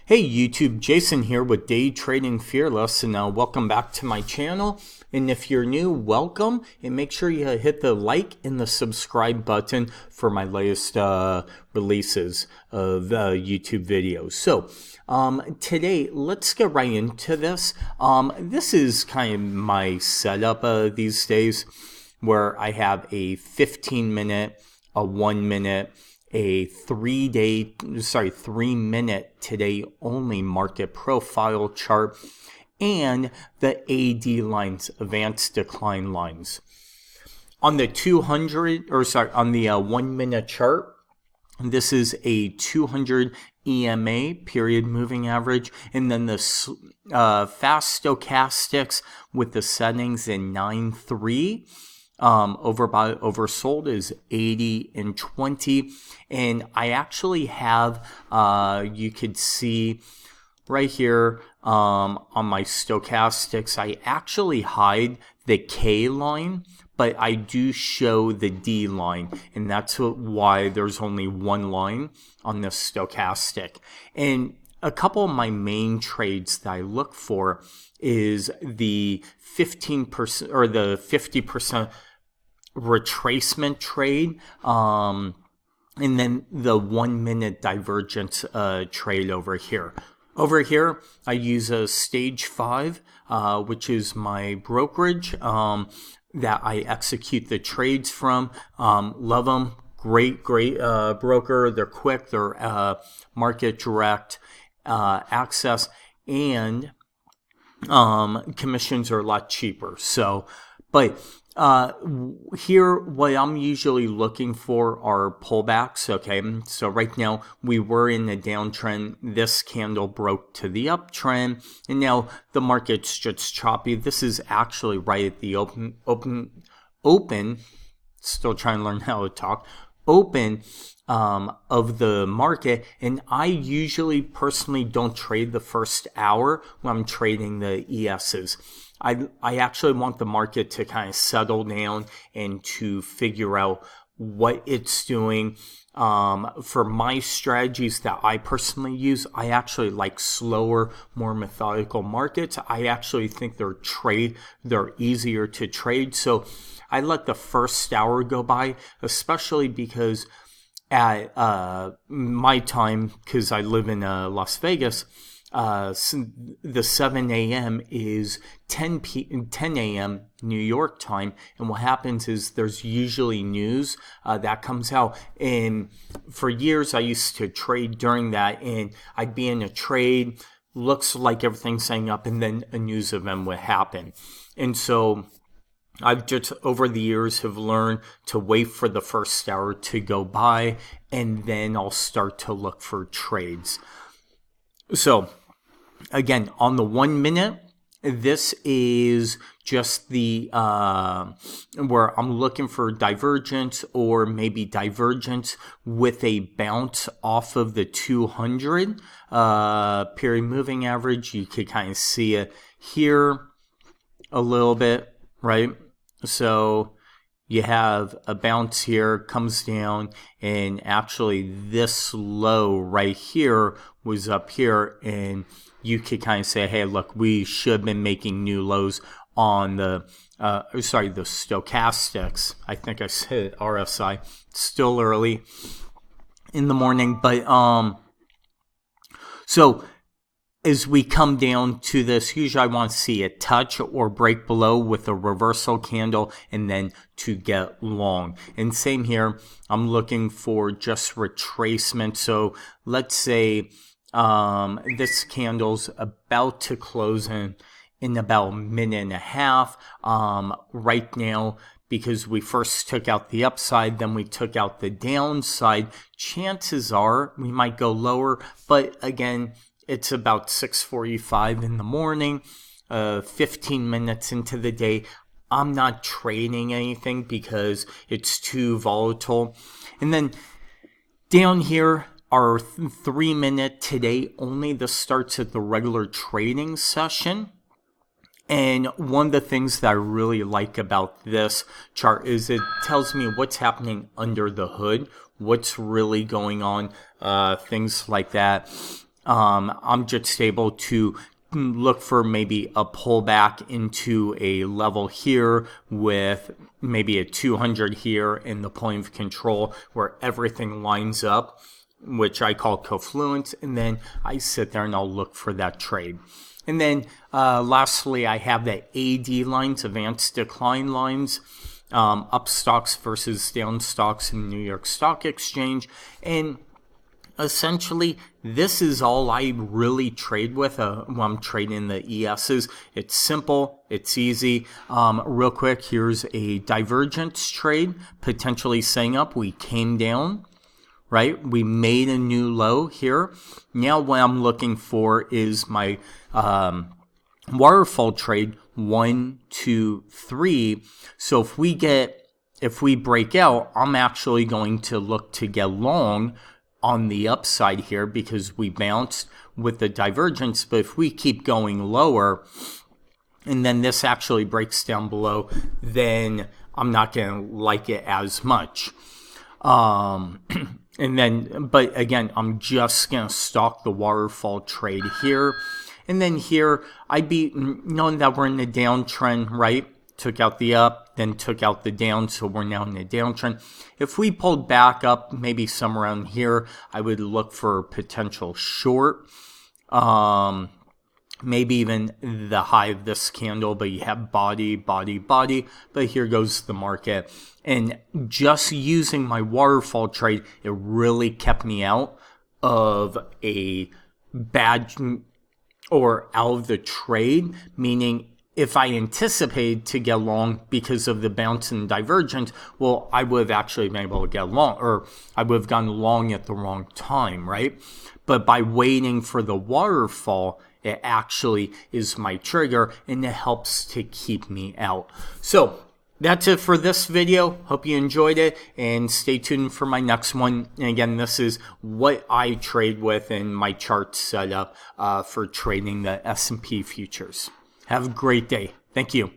Hey YouTube, Jason here with DayTradingFearless, and welcome back to my channel. And if you're new, welcome, and make sure you hit the like and the subscribe button for my latest releases of YouTube videos. So today, let's get right into this. This is kind of my setup these days, where I have a 15-minute, a 1-minute, a 3-minute today only market profile chart, and the AD lines, advanced decline lines. On the 1-minute chart, this is a 200 EMA period moving average, and then the fast stochastics with the settings in 9-3. Oversold is 80 and 20, and I actually have you could see right here on my stochastics, I actually hide the K line, but I do show the D line, and that's why there's only one line on the stochastic. And a couple of my main trades that I look for is the 15% or the 50% retracement trade, and then the 1-minute divergence trade over here. Over here, I use a stage 5, which is my brokerage that I execute the trades from. Love them. Great broker. They're quick. They're market direct access, and commissions are a lot cheaper. So, but here, what I'm usually looking for are pullbacks. Okay, so right now we were in a downtrend. This candle broke to the uptrend, and now the market's just choppy. This is actually right at the open. Still trying to learn how to talk. Open of the market, and I usually personally don't trade the first hour when I'm trading the ESs. I actually want the market to kind of settle down and to figure out what it's doing. For my strategies that I personally use, I actually like slower, more methodical markets. I actually think they're easier to trade. So I let the first hour go by, especially because at my time, because I live in Las Vegas, the 7 a.m. is 10 a.m. New York time, and what happens is there's usually news that comes out. And for years, I used to trade during that, and I'd be in a trade, looks like everything's setting up, and then a news event would happen. And so I've just over the years have learned to wait for the first hour to go by, and then I'll start to look for trades. So again, on the 1 minute, this is just the where I'm looking for divergence, or maybe divergence with a bounce off of the 200 period moving average. You could kind of see it here a little bit, right? So you have a bounce here, comes down, and actually this low right here was up here, and you could kind of say, hey, look, we should have been making new lows on the stochastics. I think I said RSI. Still early in the morning, but so as we come down to this, usually I want to see a touch or break below with a reversal candle, and then to get long. And same here, I'm looking for just retracement. So let's say this candle's about to close in about a minute and a half. Right now, because we first took out the upside, then we took out the downside, chances are we might go lower. But again, it's about 6:45 in the morning, 15 minutes into the day. I'm not trading anything because it's too volatile. And then down here, our 3-minute today only. This starts at the regular trading session. And one of the things that I really like about this chart is it tells me what's happening under the hood, what's really going on, things like that. I'm just able to look for maybe a pullback into a level here with maybe a 200 here in the point of control where everything lines up, which I call confluence, and then I sit there and I'll look for that trade. And then lastly, I have the AD lines, advanced decline lines, up stocks versus down stocks in New York Stock Exchange. And essentially, this is all I really trade with when I'm trading the ESs. It's simple, it's easy. Real quick, here's a divergence trade, potentially setting up. We came down, right? We made a new low here. Now what I'm looking for is my waterfall trade 1, 2, 3. So if we break out, I'm actually going to look to get long on the upside here because we bounced with the divergence. But if we keep going lower and then this actually breaks down below, then I'm not going to like it as much. But again, I'm just going to stalk the waterfall trade here. And then here, I'd be knowing that we're in the downtrend, right? Took out the up, then took out the down, so we're now in the downtrend. If we pulled back up, maybe somewhere around here, I would look for potential short. Maybe even the high of this candle, but you have body, body, body. But here goes the market. And just using my waterfall trade, it really kept me out of a bad or out of the trade, meaning if I anticipated to get long because of the bounce and divergence, well, I would have actually been able to get long, or I would have gone long at the wrong time, right? But by waiting for the waterfall, it actually is my trigger and it helps to keep me out. So that's it for this video. Hope you enjoyed it and stay tuned for my next one. And again, this is what I trade with in my chart setup for trading the S&P futures. Have a great day. Thank you.